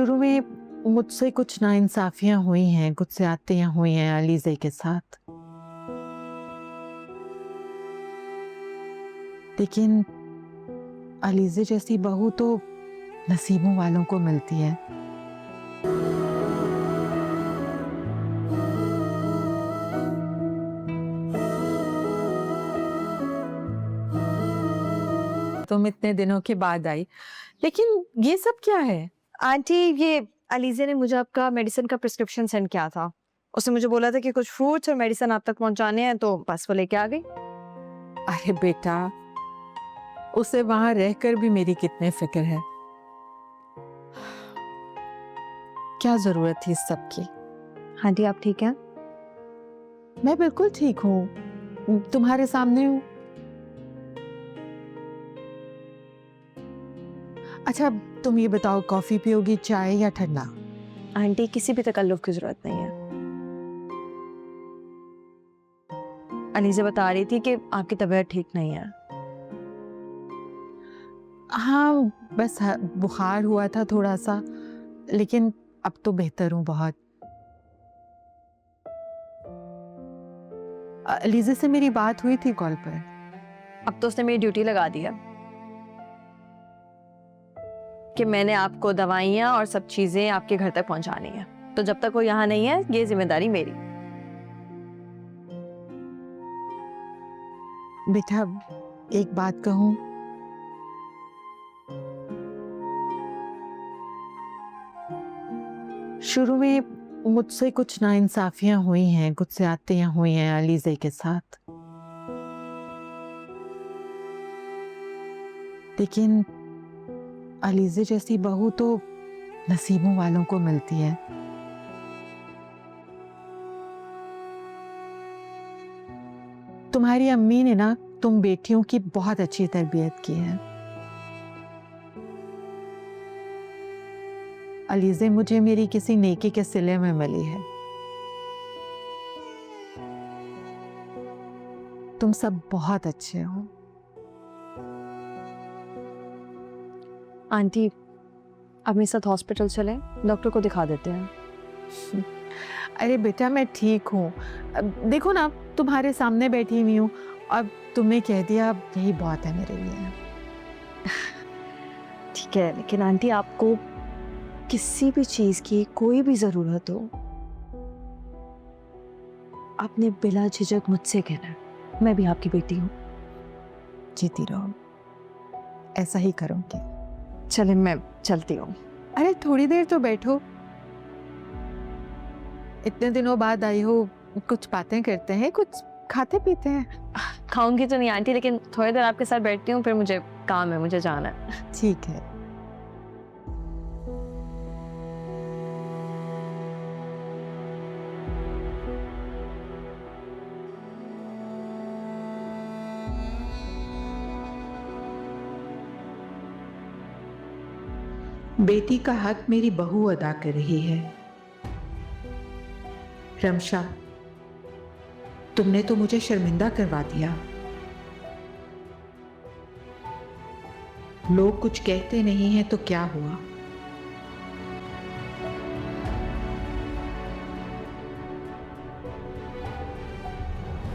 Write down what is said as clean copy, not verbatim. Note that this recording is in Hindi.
शुरू में मुझसे कुछ नाइंसाफियां हुई हैं, कुछ ज्यादतियां हुई हैं अलीज़े के साथ, लेकिन अलीज़े जैसी बहू तो नसीबों वालों को मिलती है। तुम इतने दिनों के बाद आई, लेकिन ये सब क्या है? आंटी, ये अलीज़े ने मुझे आपका मेडिसिन का प्रिस्क्रिप्शन सेंड किया था। उसने मुझे बोला था कि कुछ फ्रूट्स और मेडिसिन आप तक पहुंचाने हैं, तो बस वो लेके आ गई। अरे बेटा, उसे वहां रहकर भी मेरी कितने फिक्र है। क्या जरूरत थी इस सब की? आंटी, आप ठीक हैं? मैं बिल्कुल ठीक हूँ, तुम्हारे सामने हूँ। अच्छा, तुम ये बताओ, कॉफी पियोगी, चाय या ठंडा? आंटी, किसी भी तकल्लुफ की जरूरत नहीं है। अलीज़े बता रही थी कि आपकी तबीयत ठीक नहीं है। हाँ, बस बुखार हुआ था थोड़ा सा, लेकिन अब तो बेहतर हूँ बहुत। अलीज़े से मेरी बात हुई थी कॉल पर। अब तो उसने मेरी ड्यूटी लगा दी है कि मैंने आपको दवाइयाँ और सब चीजें आपके घर तक पहुंचानी है। तो जब तक वो यहाँ नहीं है, ये जिम्मेदारी मेरी। बेटा, एक बात कहूँ? शुरू में मुझसे कुछ नाइंसाफियां हुई हैं, कुछ ज्यादतियां हुई हैं अलीज़े के साथ, लेकिन अलीज़े जैसी बहू तो नसीबों वालों को मिलती है। तुम्हारी अम्मी ने ना तुम बेटियों की बहुत अच्छी तरबियत की है। अलीज़े मुझे मेरी किसी नेकी के सिले में मिली है। तुम सब बहुत अच्छे हो। आंटी, आप मेरे साथ हॉस्पिटल चलें, डॉक्टर को दिखा देते हैं। अरे बेटा, मैं ठीक हूँ। देखो ना, तुम्हारे सामने बैठी हुई हूँ, अब तुमने कह दिया, यही बहुत है मेरे लिए। ठीक है, लेकिन आंटी, आपको किसी भी चीज की कोई भी जरूरत हो, आपने बिला झिझक मुझसे कहना है। मैं भी आपकी बेटी हूँ। जीती रहो, ऐसा ही करूँगी। चले, मैं चलती हूँ। अरे थोड़ी देर तो बैठो, इतने दिनों बाद आई हो, कुछ बातें करते हैं, कुछ खाते पीते हैं। खाऊंगी तो नहीं आंटी, लेकिन थोड़ी देर आपके साथ बैठती हूँ, फिर मुझे काम है, मुझे जाना है। ठीक है। बेटी का हक मेरी बहू अदा कर रही है। रमशा, तुमने तो मुझे शर्मिंदा करवा दिया। लोग कुछ कहते नहीं हैं तो क्या हुआ,